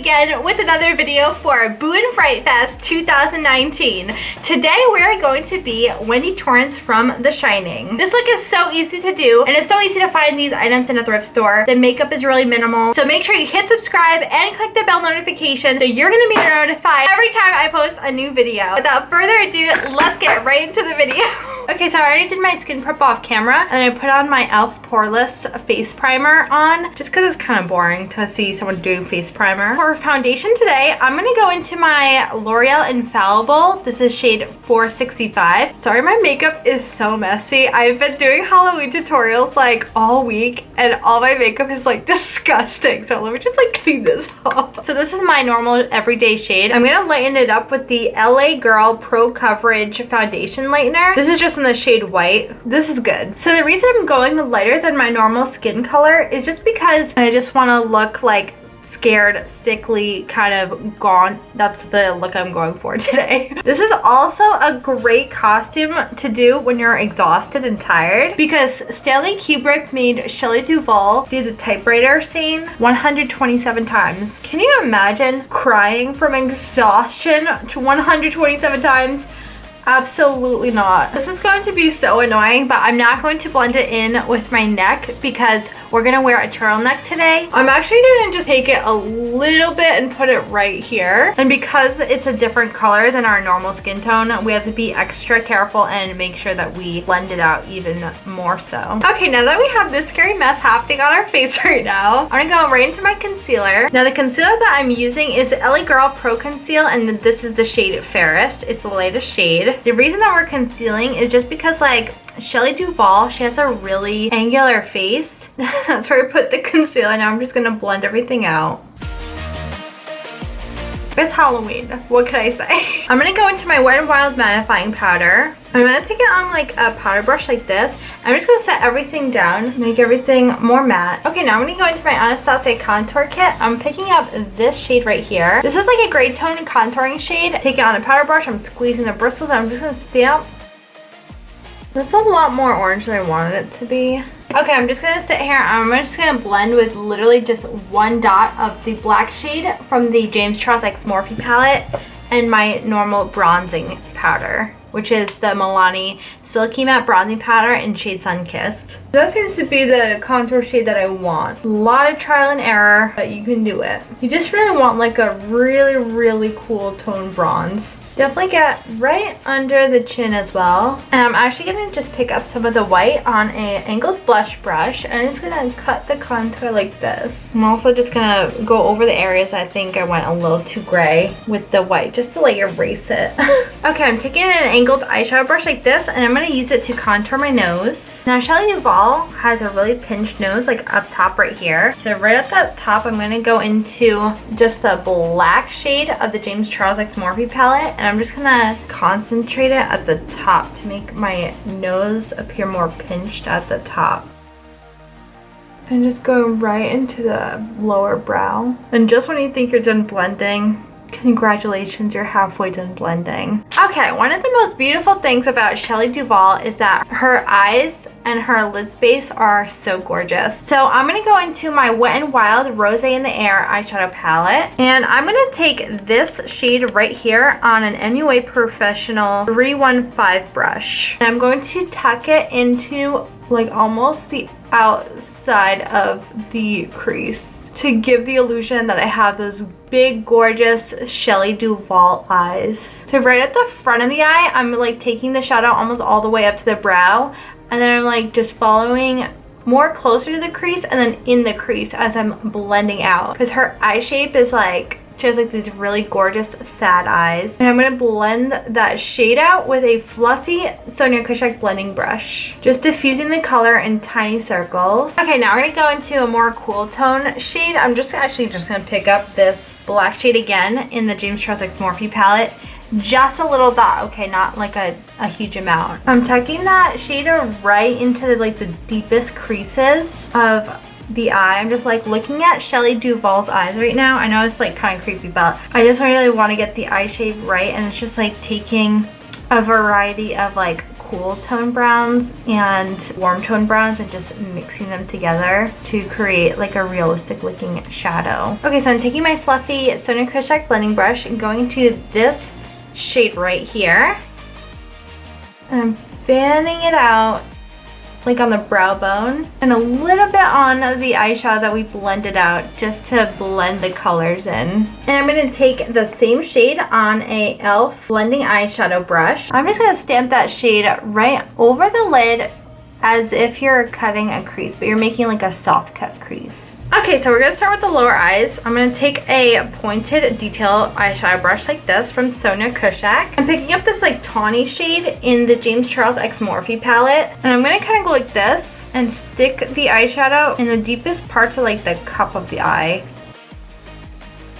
again with another video for BOO and Fright Fest 2019. Today we're going to be Wendy Torrance from The Shining. This look is so easy to do, and it's so easy to find these items in a thrift store. The makeup is really minimal, so make sure you hit subscribe and click the bell notification so you're gonna be notified every time I post a new video. Without further ado, let's get right into the video. Okay, so I already did my skin prep off camera, and I put on my e.l.f. Poreless face primer on, just because it's kind of boring to see someone do face primer. For foundation today, I'm gonna go into my L'Oreal Infallible. This is shade 465. Sorry, my makeup is so messy. I've been doing Halloween tutorials like all week, and all my makeup is like disgusting. So let me just like clean this off. So this is my normal everyday shade. I'm gonna lighten it up with the LA Girl Pro Coverage Foundation Lightener. This is just in the shade white. This is good. So the reason I'm going lighter than my normal skin color is just because I just want to look like scared, sickly, kind of gaunt. That's the look I'm going for today. This is also a great costume to do when you're exhausted and tired, because Stanley Kubrick made Shelley Duvall do the typewriter scene 127 times. Can you imagine crying from exhaustion to 127 times? Absolutely not. This is going to be so annoying, but I'm not going to blend it in with my neck because we're gonna wear a turtleneck today. I'm actually gonna just take it a little bit and put it right here. And because it's a different color than our normal skin tone, we have to be extra careful and make sure that we blend it out even more so. Okay, now that we have this scary mess happening on our face right now, I'm gonna go right into my concealer. Now the concealer that I'm using is the LA Girl Pro Conceal, and this is the shade Fairest. It's the lightest shade. The reason that we're concealing is just because, like, Shelley Duvall, she has a really angular face. That's where I put the concealer. Now I'm just gonna blend everything out. It's Halloween. What can I say? I'm gonna go into my Wet n Wild mattifying powder. I'm gonna take it on like a powder brush like this. I'm just gonna set everything down, make everything more matte. Okay, now I'm gonna go into my Anastasia contour kit. I'm picking up this shade right here. This is like a gray tone contouring shade. Take it on a powder brush. I'm squeezing the bristles. I'm just gonna stamp. That's a lot more orange than I wanted it to be. Okay, I'm just gonna sit here. I'm just gonna blend with literally just one dot of the black shade from the James Charles X Morphe palette and my normal bronzing powder, which is the Milani Silky Matte Bronzing Powder in shade Sunkissed. That seems to be the contour shade that I want. A lot of trial and error, but you can do it. You just really want like a really, really cool tone bronze. Definitely get right under the chin as well. And I'm actually gonna just pick up some of the white on a angled blush brush, and I'm just gonna cut the contour like this. I'm also just gonna go over the areas I think I went a little too gray with the white, just to like erase it. Okay, I'm taking an angled eyeshadow brush like this, and I'm gonna use it to contour my nose. Now Shelley Duvall has a really pinched nose, like up top right here. So right at the top, I'm gonna go into just the black shade of the James Charles X Morphe palette, and I'm just gonna concentrate it at the top to make my nose appear more pinched at the top. And just go right into the lower brow. And just when you think you're done blending, congratulations, you're halfway done blending. Okay, one of the most beautiful things about Shelley Duvall is that her eyes and her lid space are so gorgeous. So I'm gonna go into my Wet n Wild Rosé in the Air eyeshadow palette, and I'm gonna take this shade right here on an MUA Professional 315 brush. And I'm going to tuck it into like almost the outside of the crease to give the illusion that I have those big gorgeous Shelley Duvall eyes. So right at the front of the eye, I'm like taking the shadow almost all the way up to the brow, and then I'm like just following more closer to the crease and then in the crease as I'm blending out, because her eye shape is like, she has like these really gorgeous sad eyes. And I'm gonna blend that shade out with a fluffy Sonia Kashuk blending brush, just diffusing the color in tiny circles. Okay, now we're gonna go into a more cool tone shade. I'm just gonna pick up this black shade again in the James Charles X Morphe palette. Just a little dot, okay, not like a huge amount. I'm tucking that shader right into like the deepest creases of the eye. I'm just like looking at Shelley Duvall's eyes right now. I know it's like kind of creepy, but I just really want to get the eye shade right, and it's just like taking a variety of like cool tone browns and warm tone browns and just mixing them together to create like a realistic looking shadow. Okay, so I'm taking my fluffy Sonia Kashuk blending brush and going to this shade right here. And I'm fanning it out like on the brow bone and a little bit on the eyeshadow that we blended out just to blend the colors in. And I'm going to take the same shade on a e.l.f. blending eyeshadow brush. I'm just going to stamp that shade right over the lid as if you're cutting a crease, but you're making like a soft cut crease. Okay, so we're going to start with the lower eyes. I'm going to take a pointed detail eyeshadow brush like this from Sonia Kashuk. I'm picking up this like tawny shade in the James Charles X Morphe palette. And I'm going to kind of go like this and stick the eyeshadow in the deepest parts of like the cup of the eye.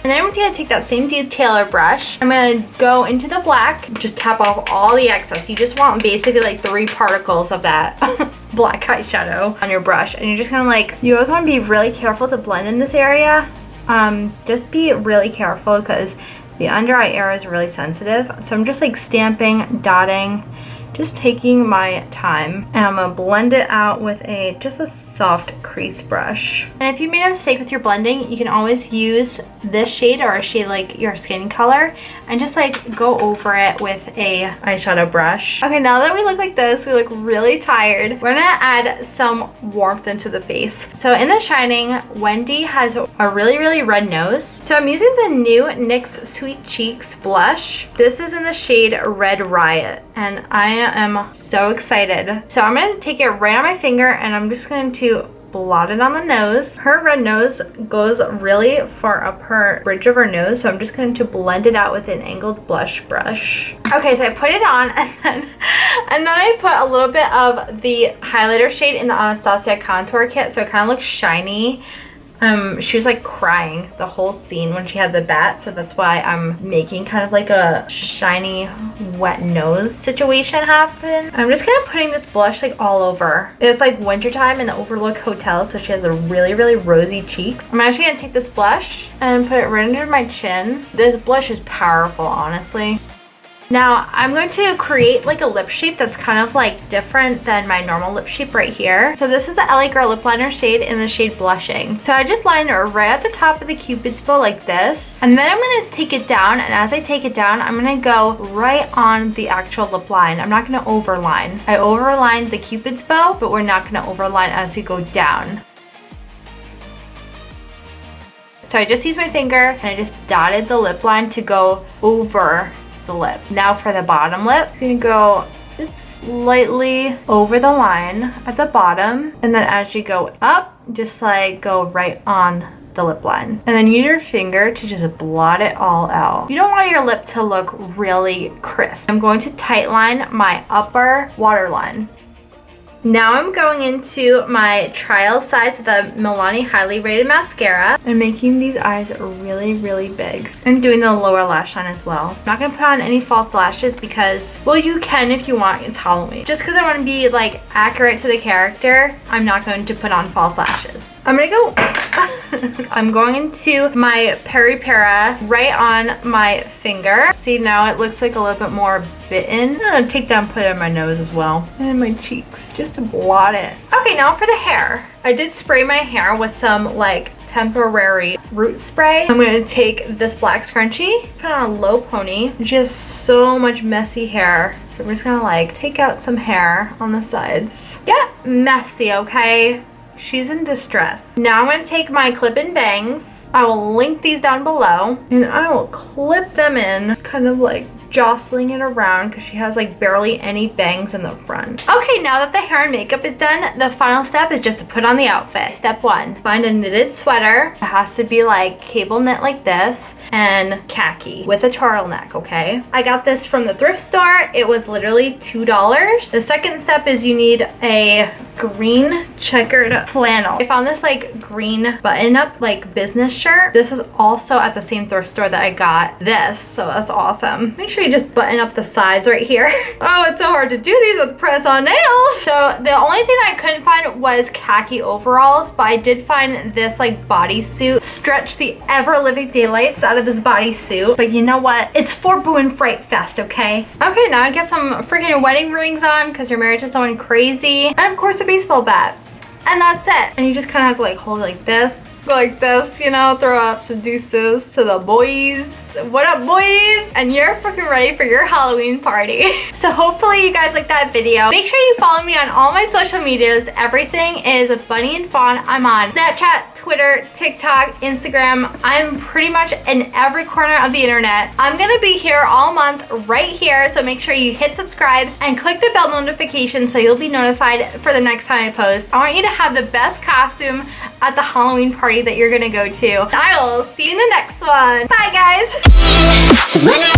And then I'm going to take that same detailer brush. I'm going to go into the black, just tap off all the excess. You just want basically like 3 particles of that black eyeshadow on your brush. And you're just going to like, you always want to be really careful to blend in this area. Just be really careful because the under eye area is really sensitive. So I'm just like stamping, dotting, just taking my time, and I'm gonna blend it out with just a soft crease brush. And if you made a mistake with your blending, you can always use this shade or a shade like your skin color and just like go over it with a eyeshadow brush. Okay, now that we look like this, we look really tired. We're gonna add some warmth into the face. So in The Shining, Wendy has a really red nose. So I'm using the new NYX Sweet Cheeks blush. This is in the shade Red Riot, and I am so excited. So I'm going to take it right on my finger and I'm just going to blot it on the nose. Her red nose goes really far up her bridge of her nose, so I'm just going to blend it out with an angled blush brush. Okay, so I put it on and then I put a little bit of the highlighter shade in the Anastasia contour kit so it kind of looks shiny. She was like crying the whole scene when she had the bat, so that's why I'm making kind of like a shiny wet nose situation happen. I'm just kind of putting this blush like all over. It's like wintertime in the Overlook Hotel, so she has a really rosy cheek. I'm actually gonna take this blush and put it right under my chin. This blush is powerful, honestly. Now I'm going to create like a lip shape that's kind of like different than my normal lip shape right here. So this is the LA Girl lip liner shade in the shade Blushing. So I just lined it right at the top of the Cupid's bow like this. And then I'm going to take it down, and as I take it down, I'm going to go right on the actual lip line. I'm not going to overline. I overlined the Cupid's bow, but we're not going to overline as you go down. So I just used my finger and I just dotted the lip line to go over the lip. Now for the bottom lip, I'm gonna go just slightly over the line at the bottom, and then as you go up, just like go right on the lip line. And then use your finger to just blot it all out. You don't want your lip to look really crisp. I'm going to tightline my upper waterline. Now I'm going into my trial size of the Milani Highly Rated Mascara and making these eyes really big. And doing the lower lash line as well. I'm not going to put on any false lashes because, well, you can if you want. It's Halloween. Just because I want to be like accurate to the character, I'm not going to put on false lashes. I'm going to go... I'm going into my Peri Para right on my finger. See, now it looks like a little bit more bitten. I'm going to take that and put it on my nose as well. And in my cheeks, just to blot it. Okay, now for the hair. I did spray my hair with some like temporary root spray. I'm going to take this black scrunchie, put on a low pony. Just so much messy hair. So I'm just going to like take out some hair on the sides. Get messy, okay? She's in distress. Now I'm going to take my clip-in bangs. I will link these down below and I will clip them in, kind of like jostling it around because she has like barely any bangs in the front. Okay, now that the hair and makeup is done, the final step is just to put on the outfit. Step 1, find a knitted sweater. It has to be like cable knit like this and khaki with a turtleneck, okay? I got this from the thrift store. It was literally $2. The second step is you need a green checkered flannel. I found this like green button-up like business shirt. This is also at the same thrift store that I got this, so that's awesome. Make sure you just button up the sides right here. Oh, it's so hard to do these with press-on nails. So the only thing that I couldn't find was khaki overalls, but I did find this like bodysuit. Stretch the ever-living daylights out of this bodysuit. But you know what? It's for BOO and Fright Fest, okay? Okay, now I get some freaking wedding rings on because you're married to someone crazy. And of course a baseball bat. And that's it. And you just kind of have to like hold it like this, you know, throw up some deuces to the boys. What up, boys? And you're freaking ready for your Halloween party. So hopefully you guys like that video. Make sure you follow me on all my social medias. Everything is Bunny and Fawn. I'm on Snapchat, Twitter, TikTok, Instagram. I'm pretty much in every corner of the internet. I'm gonna be here all month right here, so make sure you hit subscribe and click the bell notification so you'll be notified for the next time I post. I want you to have the best costume at the Halloween party that you're gonna go to. I will see you in the next one. Bye, guys. When I